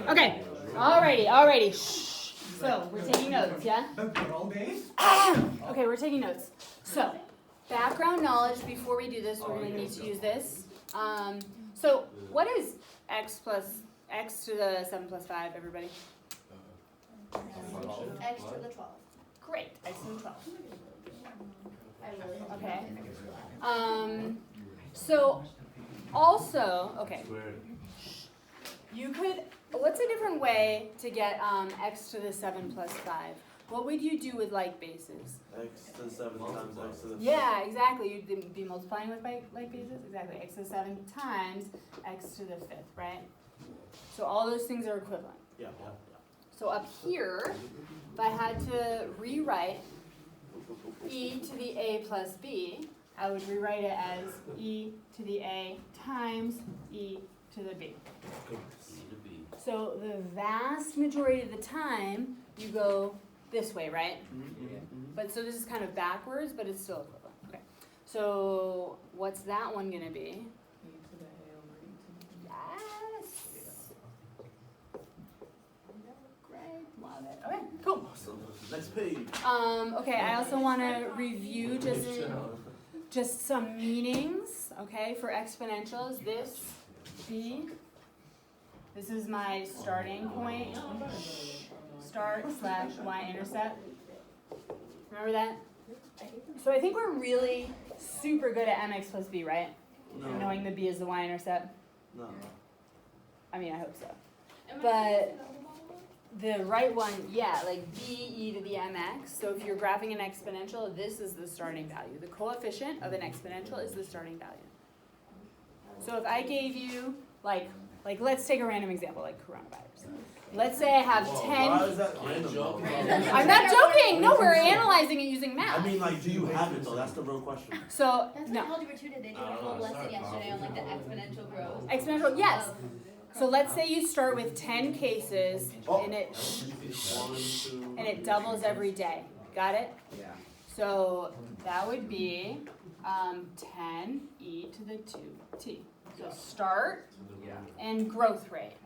Okay, alrighty. Shh. So, we're taking notes, yeah? Okay, we're taking notes. So, background knowledge before we do this, we're going to need to use this. So, what is x to the 7 plus 5, everybody? X to the 12. Great, x to the 12. I really Okay. So, also, okay. You could, what's a different way to get x to the 7 plus 5? What would you do with like bases? X to the 7 times x to the 5. Yeah, exactly. You'd be multiplying with like bases? Exactly. X to the 7 times x to the 5th, right? So all those things are equivalent. Yeah. So up here, if I had to rewrite e to the a plus b, I would rewrite it as e to the a times e to the b. So the vast majority of the time, you go this way, right? But so this is kind of backwards, but it's still equivalent. Okay. So what's that one going to be? Yes. Great. Love it. Okay, cool. Next page. Okay, I also want to review just some meanings, okay, for exponentials. This is my starting point. Start/y-intercept. Remember that? So I think we're really super good at mx plus b, right? No. Knowing the b is the y-intercept. No. I mean, I hope so. But the right one, yeah, like b e to the mx. So if you're graphing an exponential, this is the starting value. The coefficient of an exponential is the starting value. So if I gave you, like let's take a random example, like coronavirus. Let's say I have 10. Why is that random? I'm not joking. No, we're analyzing it using math. I mean, like, do you have it though? That's the real question. So, That's no. what Algebra 2 did. They did a whole lesson yesterday on like the exponential growth. Exponential, yes. So let's say you start with 10 cases and it doubles every day. Got it? Yeah. So that would be 10 e to the 2t. So start and growth rate.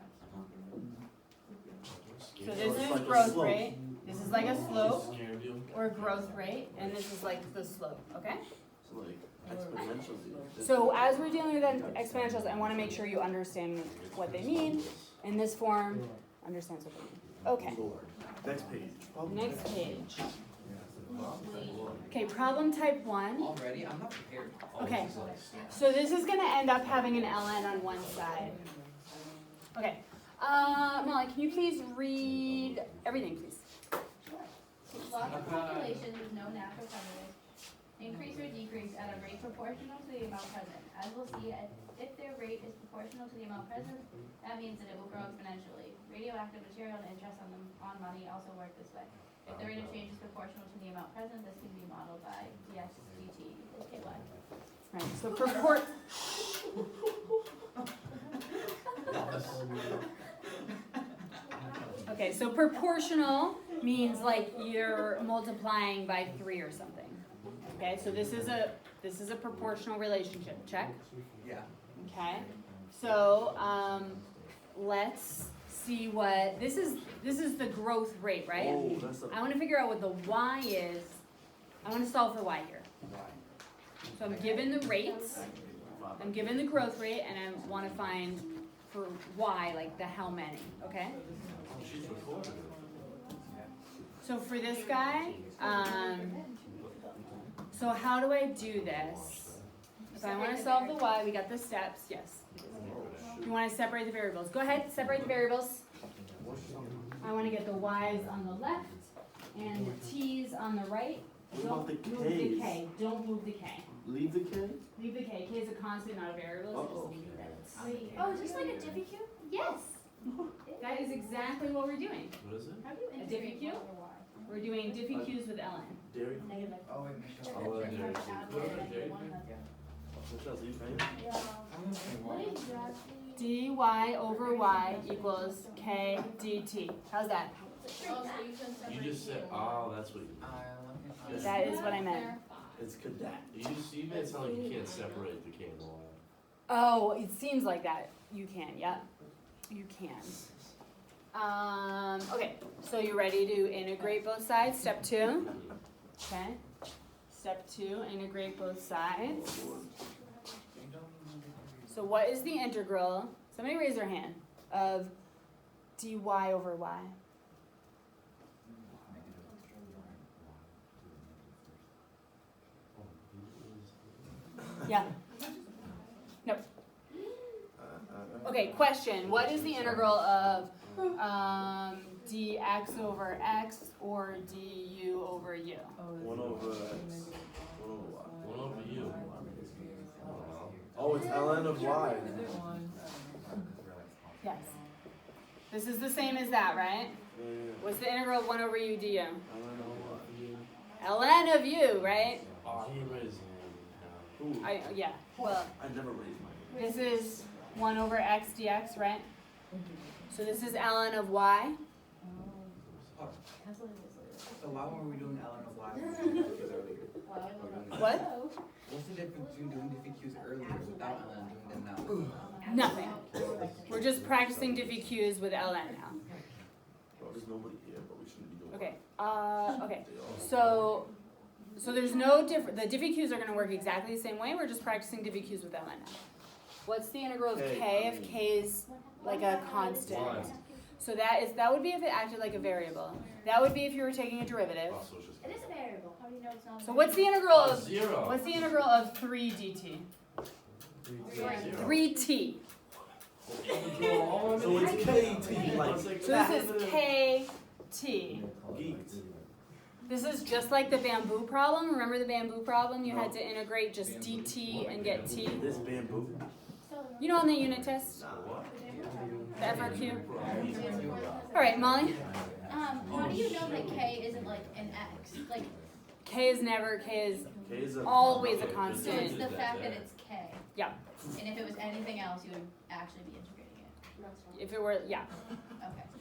So this is growth rate. This is like a slope or growth rate, and this is like the slope. Okay? So like exponentials. So as we're dealing with exponentials, I want to make sure you understand what they mean. In this form, understands what they mean. Okay. Next page. Next page. Okay, problem type 1. Already? I'm not prepared. Okay, so this is going to end up having an ln on one side. Okay, Molly, can you please read everything, please? Lots of populations with no natural predators increase or decrease at a rate proportional to the amount present. As we'll see, if their rate is proportional to the amount present, that means that it will grow exponentially. Radioactive material and interest on money also work this way. If the rate of change is proportional to the amount present, this can be modeled by dx dt equals ky. Right, so okay, so proportional means like you're multiplying by 3 or something. Okay, so this is a proportional relationship. Check. Yeah. Okay, so let's see what this is. This is the growth rate, right? Oh, that's a, I want to figure out what the y is. I want to solve for y here. So I'm given the rates. I'm given the growth rate, and I want to find for y, like the how many. Okay. So for this guy, so how do I do this? If I want to solve the y, we got the steps. Yes. You want to separate the variables. Go ahead, separate the variables. I want to get the y's on the left and the t's on the right. What about Don't the move the k's? k. Don't move the k. Leave the k? Leave the k. K is a constant, not a variable. So just leave it. Oh, is this like a Diffie cube? Yes. That is exactly what we're doing. What is it? How do you A integrate Diffie cube? y over y? We're doing Diffie cubes with ln. Dairy? Negative. Oh, wait, Michelle. Oh, You dairy. have to add one, negative one, that's- Michelle's leave, right? Yeah. What exactly? dy over y equals k dt. How's that? You just said, oh, that's what you, That is what I meant. It's cadet. you made it sound like you can't separate the K and the Y. Oh, it seems like that. You can, yeah. You can. Okay, so you ready to integrate both sides? Step 2. Okay. Step 2, integrate both sides. So what is the integral? Somebody raise their hand. Of dy over y. Yeah. No. Okay, question. What is the integral of dx over x or du over u? 1 over x. 1 over y. 1 over u. Oh, it's ln of y. Yes. This is the same as that, right? Yeah. What's the integral of 1 over u du? ln of y. ln of u, right? Oh, he raised his hand. Yeah. Well, I never raised my hand. this is 1 over x dx, right? So this is ln of y. So why were we doing ln of y when we did diffuse earlier? What? What's the difference between doing diffuse earlier without ln and doing them now? Nothing. We're just practicing diffuse with ln now. Well, there's nobody here, but we shouldn't be doing Okay. Okay. They all- So there's no difference. The diffuse are going to work exactly the same way. We're just practicing diffuse with ln now. What's the integral of k if k is like a constant? Why? So that would be if it acted like a variable. That would be if you were taking a derivative. Oh, so it's just- It is a variable. How do you know it's not a So what's the integral Oh, of 0. what's the integral of 3 dt? 3t. So it's KT, like So this is kt. geeked. This is just like the bamboo problem. Remember the bamboo problem? You had to integrate just dt and get t. This bamboo. You know on the unit test, What? the FRQ. All right, Molly. How do you know that k isn't like an x? Like, K is K is a always a so it's constant. the fact that it's k. Yeah. And if it was anything else, you would actually be integrating it. If it were, yeah. Okay,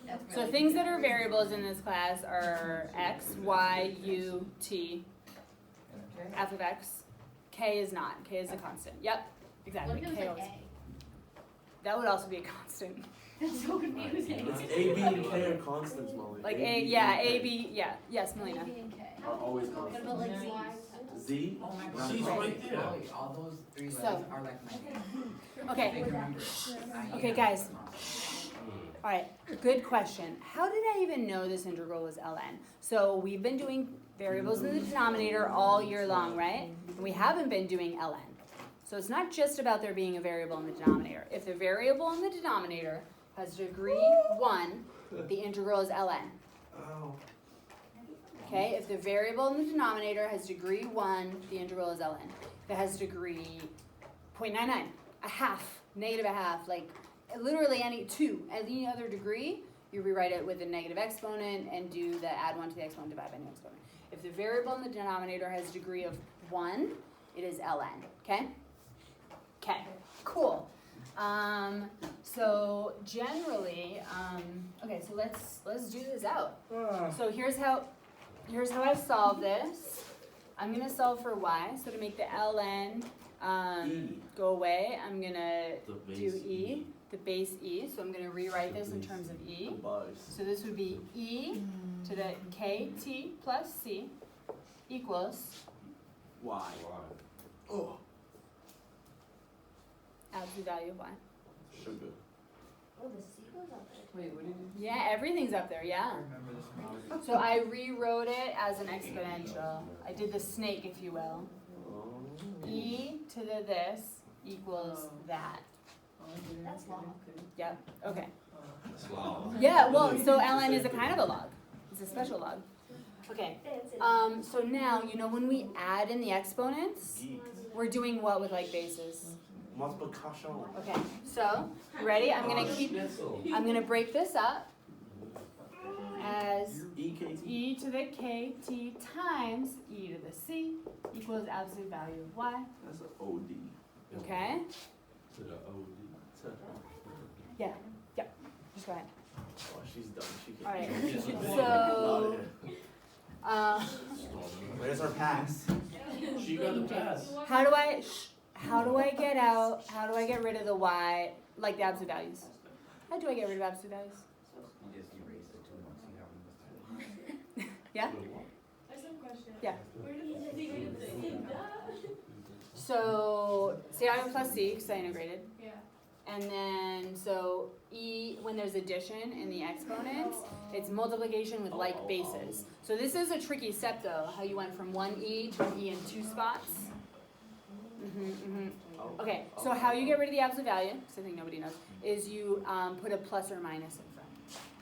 that's So really things that are variables in this class are x, y, u, t, f of x. K is not. K is a constant. Yep, What exactly. if it was K like always. a? That would also be a constant. That's so confusing. It's A, B, and K are constants, Molly. Like A, A, B, yeah, and K A, B, yeah. Yes, Melina. A, B, and K. Are always What constants. about like z? Z? Oh my C's god. right there. Molly, all those three letters So- are like my name. I Okay, remember. Okay, guys. all right, good question. How did I even know this integral was ln? So we've been doing variables in the denominator all year long, right? And we haven't been doing ln. So it's not just about there being a variable in the denominator. If the variable in the denominator has degree 1, the integral is ln. Oh. Okay, if the variable in the denominator has degree 1, the integral is ln. If it has degree 0.99, a half, negative a half, like literally any other degree, you rewrite it with a negative exponent and do the add 1 to the exponent divided by the exponent. If the variable in the denominator has degree of 1, it is ln, okay? Okay, cool. So generally, okay, so let's do this out. So here's how I solve this. I'm gonna solve for y. So to make the ln go away, I'm gonna The do base e, the base e. So I'm gonna rewrite this in terms of e. Buzz. So this would be e to the kt plus c equals Y. Why? Oh. absolute value of y. Sugar. Oh, the C goes up there. Wait, what did you Yeah, everything's up there, yeah. I remember this one. So I rewrote it as an exponential. I did the snake, if you will. Oh. E to the this equals that. That's long. Yep, okay. Wow. Yeah, well, so ln is a kind of a log. It's a special log. Okay, so now, you know when we add in the exponents, Geek. we're doing what with like bases? Multiplication. Okay, so, you ready? I'm gonna break this up as EKT. e to the kt times e to the c equals absolute value of y. That's an OD. Okay? To the OD. Yeah, just go ahead. Oh, she's done. She can't. All right. Yes, it is. So, Where's our pass? She got the pass. how do I get rid of the y, like the absolute values? How do I get rid of absolute values? You just erase it too once you have them. Yeah? I have some question. Yeah. Where does the negative thing? So, see I plus c, because I integrated. Yeah. And then, so e, when there's addition in the exponents, it's multiplication with like bases. So this is a tricky step though, how you went from one e to an e in 2 spots. Okay, so how you get rid of the absolute value, because I think nobody knows, is you put a plus or minus in front.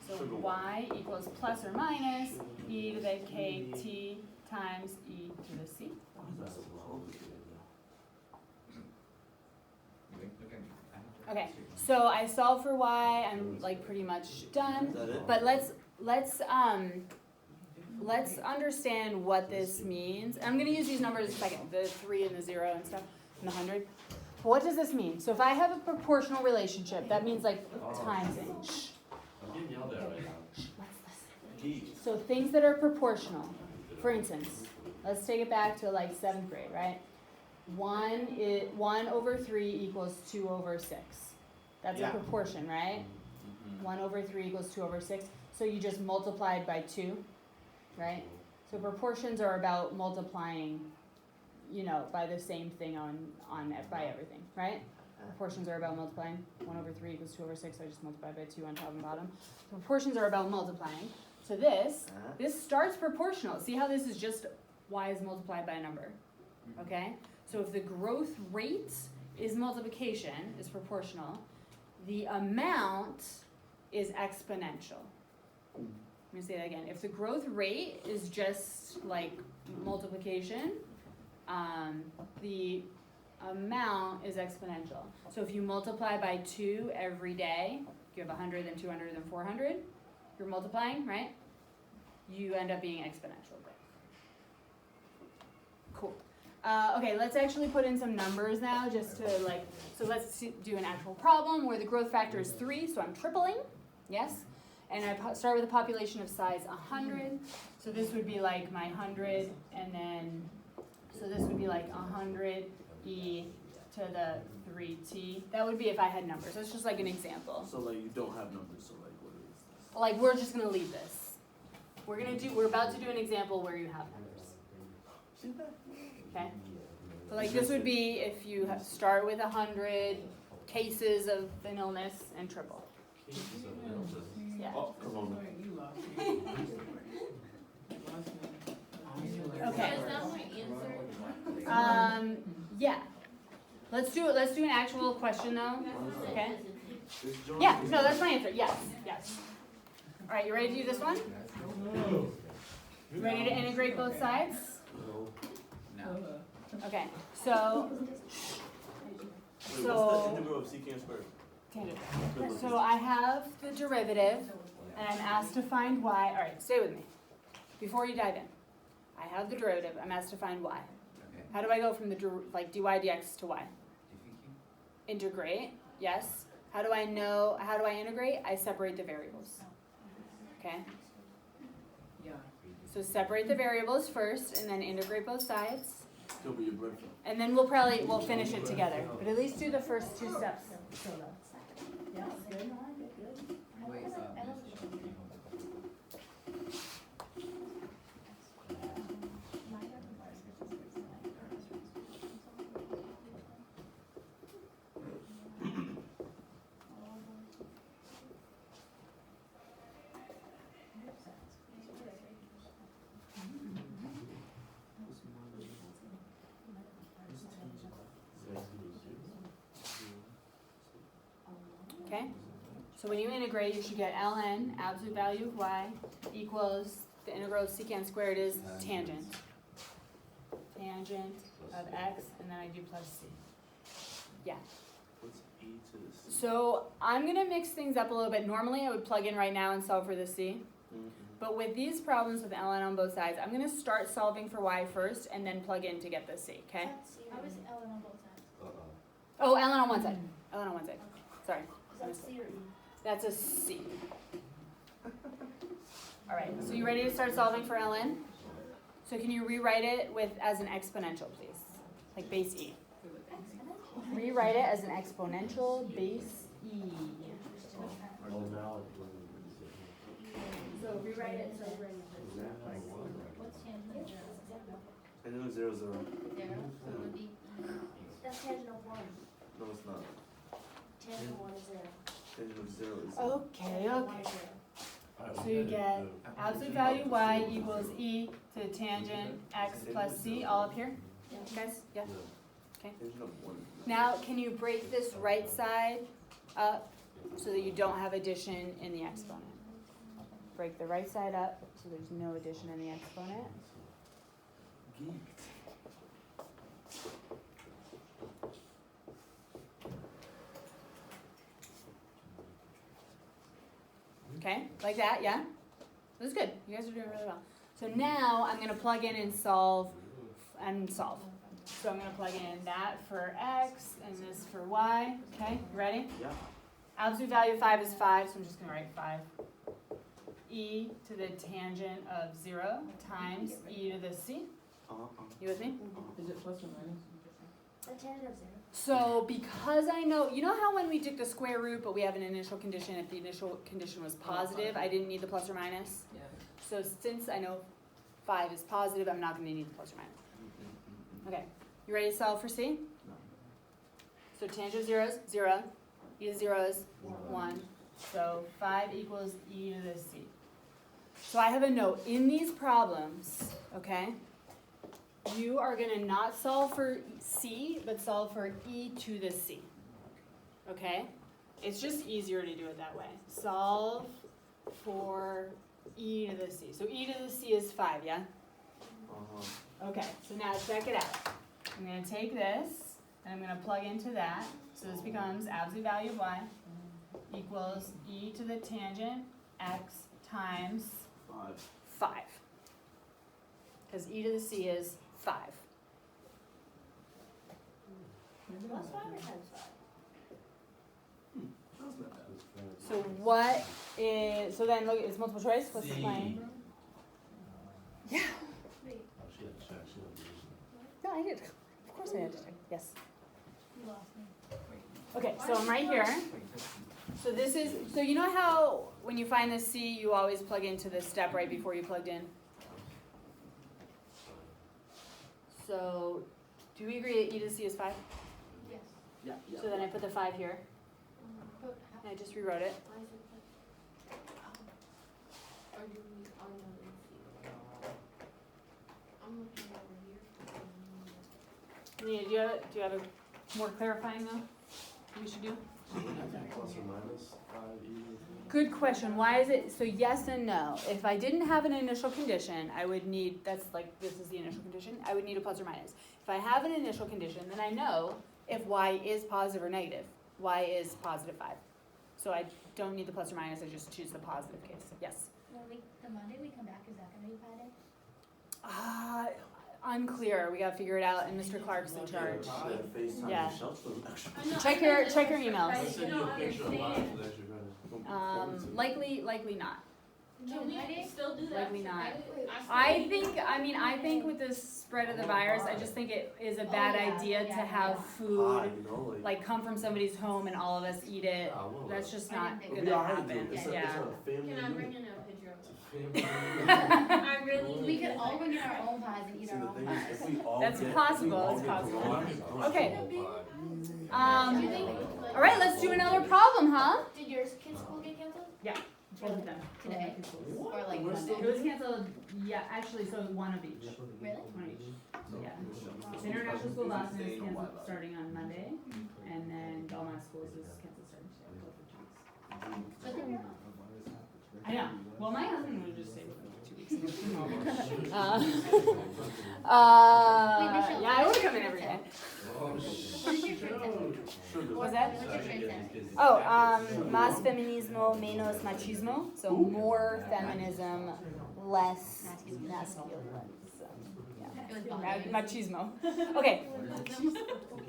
So y equals plus or minus e to the kt times e to the c. Okay, so I solved for y, I'm like pretty much done. Is that it? But let's understand what this means. I'm gonna use these numbers in a second, the 3 and the 0 and stuff, and the 100. But what does this mean? So if I have a proportional relationship, that means like timesing. Shh. I'm getting yelled at right now. Let's listen. So things that are proportional. For instance, let's take it back to like 7th grade, right? 1 over 3 equals 2 over 6. That's Yeah. a proportion, right? 1 over 3 equals 2 over 6. So you just multiplied by 2, right? So proportions are about multiplying, by the same thing by everything, right? Proportions are about multiplying. 1 over 3 equals 2 over 6. So I just multiplied by 2 on top and bottom. So proportions are about multiplying. So this starts proportional. See how this is just y is multiplied by a number, okay? So if the growth rate is multiplication, is proportional, the amount is exponential. I'm going to say that again. If the growth rate is just like multiplication, the amount is exponential. So if you multiply by 2 every day, you have 100 and 200 and 400, you're multiplying, right? You end up being exponential. Cool. Okay, let's actually put in some numbers now just to so let's do an actual problem where the growth factor is 3, so I'm tripling, yes? And I start with a population of size 100, so this would be like my 100, and then, so this would be like 100 e to the 3t. That would be if I had numbers. That's just like an example. So like you don't have numbers, so like what is this? Like we're just gonna leave this. We're about to do an example where you have numbers. Okay? So like this would be if you start with 100 cases of an illness and triple. Yeah. Oh, come on. Okay. So is that my answer? Yeah. Let's do an actual question though. Okay? This joint Yeah, is- no, that's my answer. Yes, yes. All right, you ready to do this one? You ready to integrate both sides? No. Okay, so Wait, what's the integral of secant squared? tangent. So I have the derivative, and I'm asked to find y. All right, stay with me. Before you dive in, I have the derivative. I'm asked to find y. Okay. How do I go from the dy dx to y? Integrate, yes. How do I integrate? I separate the variables. Okay? Yeah. So separate the variables first, and then integrate both sides. Still be your breadfruit. And then we'll finish it together. But at least do the first 2 steps. Yeah, good. Wait, Okay? So when you integrate, you should get ln, absolute value of y, equals the integral of secant squared is tangent. Tangent of x, and then I do plus c. Yeah. What's e to the c? So I'm going to mix things up a little bit. Normally I would plug in right now and solve for the c. Mm-hmm. But with these problems with ln on both sides, I'm going to start solving for y first and then plug in to get the c, okay? How is Ellen on both sides? Oh, ln on one side. ln on one side. Sorry. Is that C or E? That's a C. All right, so you ready to start solving for ln? So can you rewrite it as an exponential, please? Like base E. Rewrite it as an exponential base E. So rewrite it so what's tangent of 0? Tangent of 0, 0. 0, so it would be That's tangent of 1. No, it's not. Tangent of 1 is 0. Tangent of 0 is Okay, One okay. is 0. So you get absolute value y equals e to the tangent x plus c, all up here? Guys, yeah? Tangent of 1. Now, can you break this right side up so that you don't have addition in the exponent? Break the right side up so there's no addition in the exponent. Geeked. Okay, like that, yeah? That's good. You guys are doing really well. So now I'm going to plug in and solve. So I'm going to plug in that for x and this for y. Okay, ready? Yeah. Absolute value of 5 is 5, so I'm just going to write 5. E to the tangent of 0 times e to the c. You with me? Is it plus or minus? The tangent of 0. So because I know, you know how when we took the square root, but we have an initial condition, if the initial condition was positive, I didn't need the plus or minus? Yeah. So since I know 5 is positive, I'm not going to need the plus or minus. Okay, you ready to solve for c? No. So tangent of 0 is 0, e to 0 is 1. So 5 equals e to the c. So I have a note. In these problems, okay, you are going to not solve for c, but solve for e to the c. Okay? It's just easier to do it that way. Solve for e to the c. So e to the c is 5, yeah? Okay, so now check it out. I'm going to take this, and I'm going to plug into that. So this becomes absolute value of y equals e to the tangent x times 5. Because e to the c is 5. Plus 5 or times 5? So what is, so then look, it's multiple choice? What's the plan? Yeah. No, I did. Of course I had to check. Yes. you lost me. Okay, so I'm right here. So this is, so you know how when you find the c, you always plug into this step right before you plugged in? So do we agree that e to the c is 5? Yes. Yeah. So then I put the 5 here, But and I just rewrote it. Why is it like, or do we all know in C? I'm looking over here. Nina, do you have a more clarifying though we should do? Plus or minus 5 e. Good question. Why is it, so yes and no. If I didn't have an initial condition, I would need, that's like, this is the initial condition, I would need a plus or minus. If I have an initial condition, then I know if y is positive or negative. Y is positive 5. So I don't need the plus or minus, I just choose the positive case. Yes? Well, the Monday we come back, is that going to be Pi Day? Unclear. We gotta figure it out, and Mr. Clark's in charge. FaceTime Yeah. Shelton. Check your emails. I sent you a picture of mine for that you're gonna. Likely not. Can we still do that? Likely not. I think with the spread of the virus, I just think it is a bad idea to have food like come from somebody's home and all of us eat it. That's just not gonna happen. Yeah. Can I bring in a picture of it? I really. We could all bring in our own pies and eat our own pies. That's possible. It's possible. Okay. Do you think? All right. Let's do another problem, huh? Did your kids' school get canceled? Both of them. Today? Or like We're Monday? It was canceled. Yeah, actually, so one of each. Really? One of each. Yeah. So International School Boston is canceled starting on Monday, and then Belmont Schools is canceled starting today. Both for 2 weeks. But then, I know. Well, my husband would just say 2 weeks. Yeah, I would come in every day. what is your trade test? What was that? What's your trade test? Oh, más feminismo, menos machismo. So more feminism, less masculine. So, It was yeah. Bob. Machismo. Okay.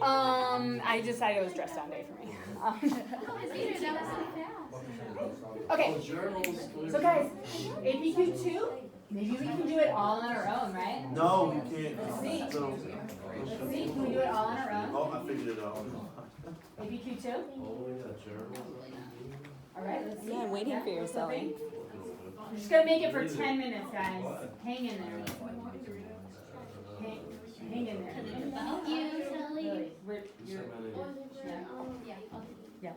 I decided it was dress down day for me. Oh, it's either that was so fast. Okay. Journals. So guys, APQ 2, maybe we can do it all on our own, right? No, you can't. Let's see. No. Let's see, can we do it all on our own? Oh, I figured it out. APQ 2? Oh, we got journals. All right, let's see. Yeah, I'm waiting for your Flipping. selling. We're just gonna make it for 10 minutes, guys. Hang in there. Hang in there. Thank you, Sally. Really, you're, Yeah, I'll yeah.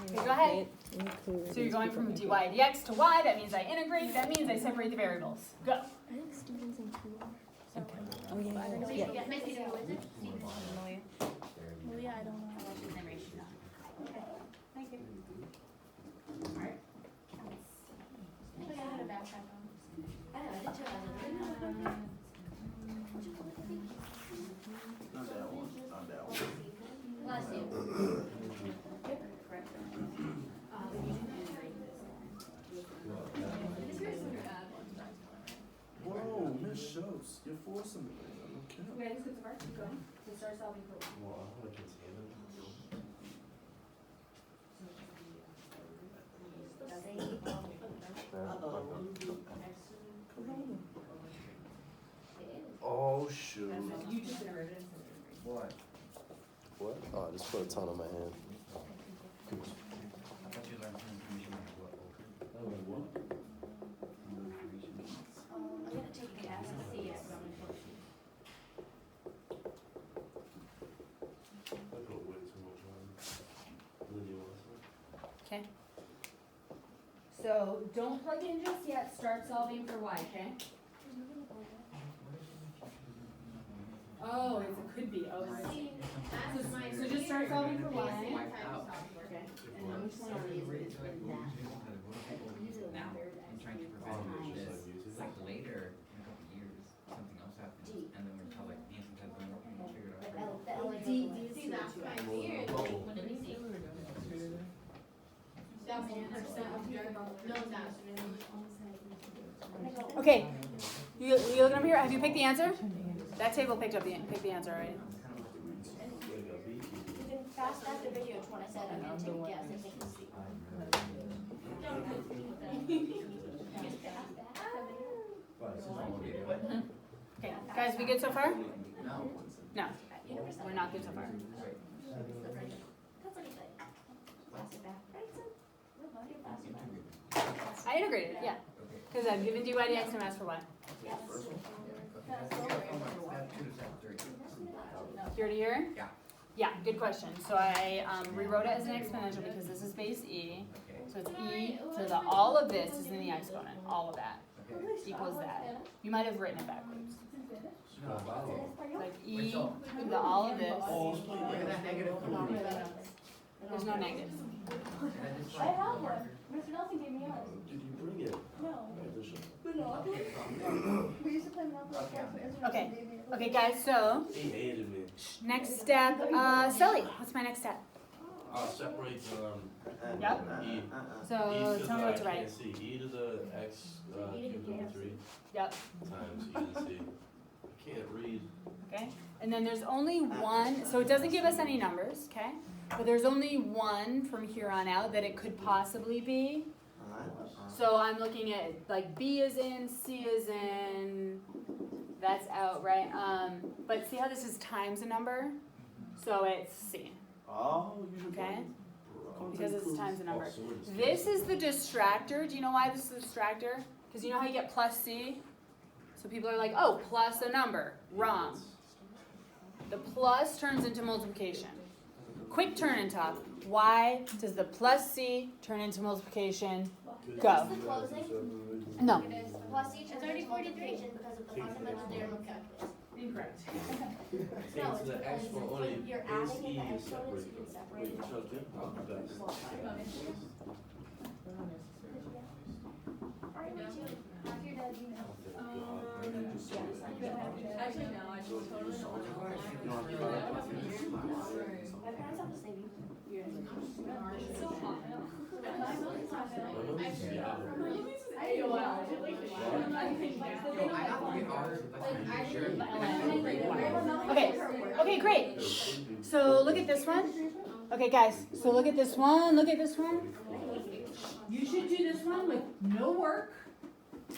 Okay, go ahead. So you're going from dy dx to y. That means I integrate. That means I separate the variables. Go. I think Steven's in two. Okay. Oh yeah. Yeah. Miss Peter, what is it? Malia, I don't know. Thank you. All right. I had a backpack on. I know, I did too. I was like, Not that one. Not that one. Bless you. Whoa, Miss Schultz, you're forcing me. I don't care. Okay, let's get started. Go. Let's start solving for y. Well, I want to contain it. Oh shoot. You just iterated. What? What? Oh, I just put a ton on my hand. I thought you learned some information about what what? I'm gonna take the S and C. I put way too much on. Then you want some? Okay. So don't plug in just yet. Start solving for y. Okay. Oh, it could be. Oh, right. So just start solving for y. Okay. And how much one are these? now? I'm trying to prevent this. It's like later in a couple of years, something else happens, and then we're probably like, Nancy has been working and figured it out. See, that's my fear. What did we see? 1% of your, no, it's not. Okay. You looking up here? Have you picked the answer? That table picked the answer, right? You can fast back the video to when I said I'm gonna take a guess and take a seat. Okay, guys, we good so far? No. No, we're not good so far. That's like a thing. Fast it back, right, son? You're fast it back. I integrated, yeah. Because I've given dy dx and asked for y. Yes. Here to here? Yeah. Yeah, good question. So I rewrote it as an exponential because this is base e. So it's e to the all of this is in the exponent. All of that equals that. You might have written it backwards. Like e to the all of this. Where did that negative come from? There's no negatives. I have one. Mr. Nelson gave me yours. Did you bring it? No. Addition. We used to play Monopoly. Okay. Okay, guys, so He hated me. next step, Sully, what's my next step? Separate, Yep. E. So tell me what to I write. can't see. E to the x cubed over 3 Yep. times E to the c. I can't read. Okay, and then there's only one, so it doesn't give us any numbers, okay? But there's only one from here on out that it could possibly be. So I'm looking at, like, B is in, C is in, that's out, right? But see how this is times a number? So it's C, Oh, you should okay? bro. Because this is times a number. Oh, so we're just This is the distractor. Do you know why this is the distractor? Because you know how you get plus C? So people are like, oh, plus a number. Wrong. The plus turns into multiplication. Quick turn and talk. Why does the plus C turn into multiplication? Go. The closing. No. Plus each is already multiplication because of the fundamental theorem of calculus. Incorrect. No, It's the because exponent, when only you're base adding E in the is exponents, you can separated. separate Wait, them. chuck it? I'll do that. Alright, me too. After you're done, you know. Actually, no, I just totally know. My parents have to save you. It's so hot. Okay. Okay, great. So look at this one. Okay, guys. So look at this one. Look at this one. You should do this one with no work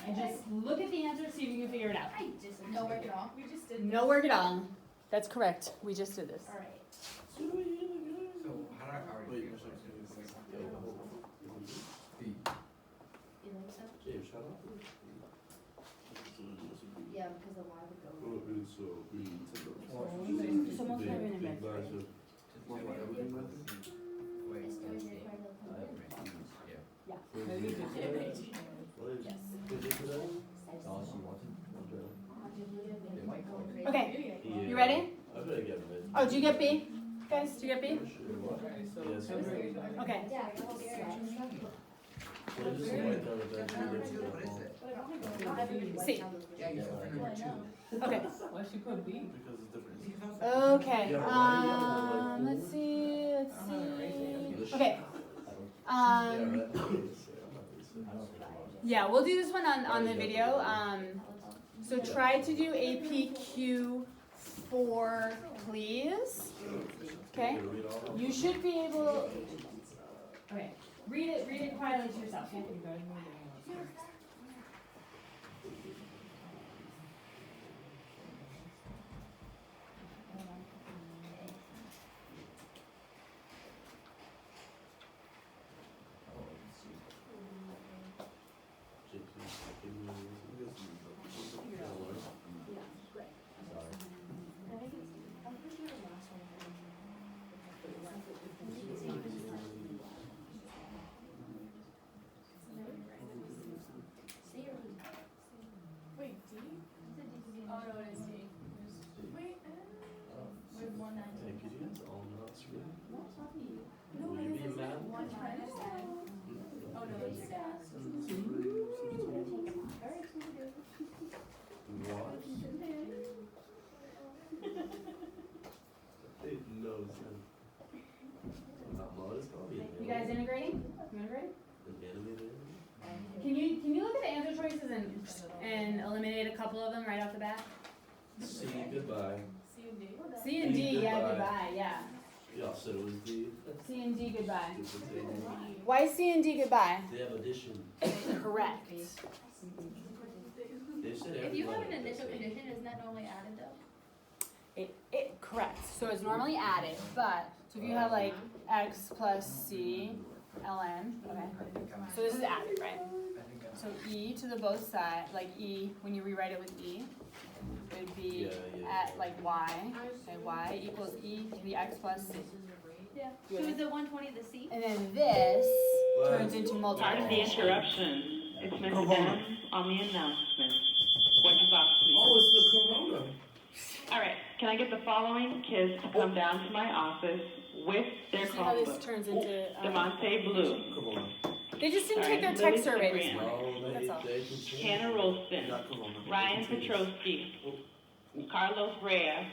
and just look at the answer, see if you can figure it out. I just no work at all. We just did. No work at all. That's correct. We just did this. Alright. So how do I already Wait, figure Michelle, this because the Y would go. So we took Someone's big, having a big bad batch day. of what everything method. It's always required to Yeah. What is it today? All she wanted. Okay, Yeah. you ready? I better get mid. Oh, did you get B? Guys, did you get B? Yes. Okay. Yeah, the whole stretch. What is this white down the back? What is it? C. Yeah, you said number 2. Okay. Because it's different. Okay. Let's see. Okay. Yeah, we'll do this one on the video. So try to do APQ4, please. Okay. You should be able. Okay. Read it quietly to yourself. Okay? Wait, D? Oh, no, it is D. Wait, With 190. Hey, could you guys all not scream? no, Will you be mad? 1 minus 10. Oh, no, it's gas. What? It knows him. Not modest, probably. You guys integrating? You integrating? Animated. Can you look at the answer choices and eliminate a couple of them right off the bat? C, goodbye. C and D. C and D, yeah, Goodbye. goodbye, yeah. Y'all said it was D. C and D, goodbye. Stupid thing. Why C and D, goodbye? They have addition. Correct. They said If you have an everybody initial has that. condition, isn't that normally added though? Correct. So it's normally added, but so if you have like x plus c ln, okay. So this is added, right? So e to the both sides, like e when you rewrite it with e, it would be at like y. Okay, y equals e to the x plus c. Yeah. So is the 120 the C? And then this turns into Pardon the multiple. interruption. It's Mr. Dennis on the announcement. Point of box, please. Oh, it's the corona. All right, can I get the following kids to come down to my office with their See how this Chromebook? turns into. Demonte Blue, Corona. They just didn't take their Sorry, tech survey this Lily morning. No, That's all. they can change. Hannah Rolston, Not corona. Ryan Petrosky, Carlos Rea,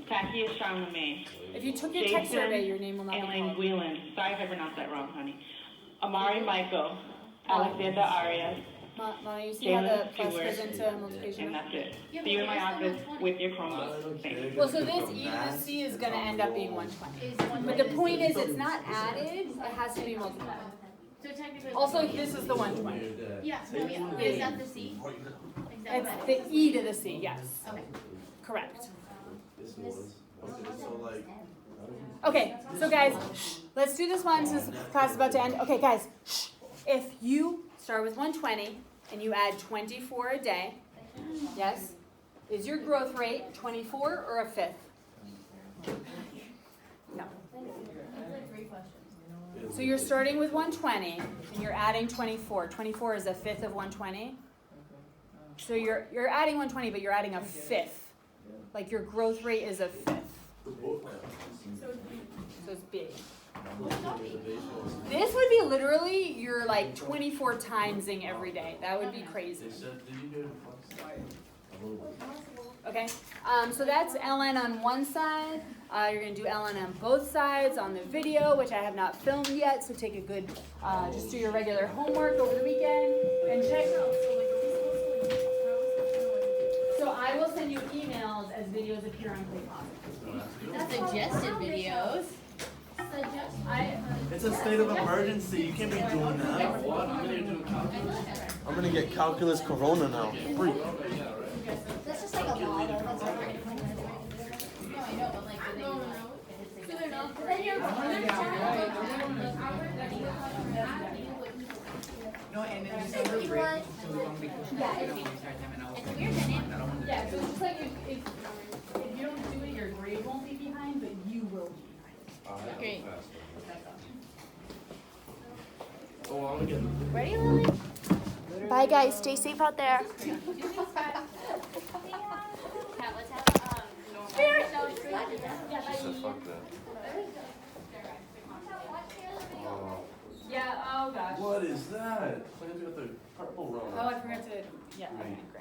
Takia Charlemagne, If you took your tech Jason survey, your name will not be Elaine called. Whelan. Sorry if I pronounced that wrong, honey. Amari Michael, Alexander Arias, Ma, you see how the Jalen plus Stewart, goes into multiplication? and that's it. Yeah, See you in but my where's the office 120? with your I Chromebook. don't Thanks. care. Well, so this e to the c is going to end up being 120. Is 120 But the point is, it's not added, it has to be multiplied. So technically. Also, this is the 120. Yeah, no, yeah. Is that the C? It's the e to the c, yes. Okay. Correct. This was. Okay, so like. Okay, so guys, let's do this one since the class is about to end. Okay, guys, if you start with 120 and you add 24 a day, yes, is your growth rate 24 or a fifth? No. That's like 3 questions. So you're starting with 120 and you're adding 24. 24 is a fifth of 120. So you're adding 120, but you're adding a fifth. Like your growth rate is a fifth. The book. So it's big. This would be literally you're like 24 timesing every day. That would be crazy. They said, did you hear the Okay, so that's ln on one side. You're going to do ln on both sides on the video, which I have not filmed yet. So take a good, just do your regular homework over the weekend and check. So I will send you emails as videos appear on ClickPosit. Suggested videos. It's a state of emergency. You can't be doing that. What? I'm gonna do a calculus. I'm gonna get calculus corona now. Free. That's just like a law, though. That's like. No, I know, but like, No, no, no. So they're not. But then you're. No, and And then just over break, so we want to be pushing Yeah, it it's- on the entire time, and I was it's like, weird dynamic. I don't want to. Yeah, so it's just like if you don't do it, your grade won't be behind, but you will be behind. Great. That's all. Oh, I'm gonna get. Ready, Lily? Bye, guys. Stay safe out there. Kat, let's have Spirit. Yeah, She said fuck that. Oh. Yeah, oh gosh. What is that? It's like I got the purple run. Oh, I forgot to, yeah, Right. okay.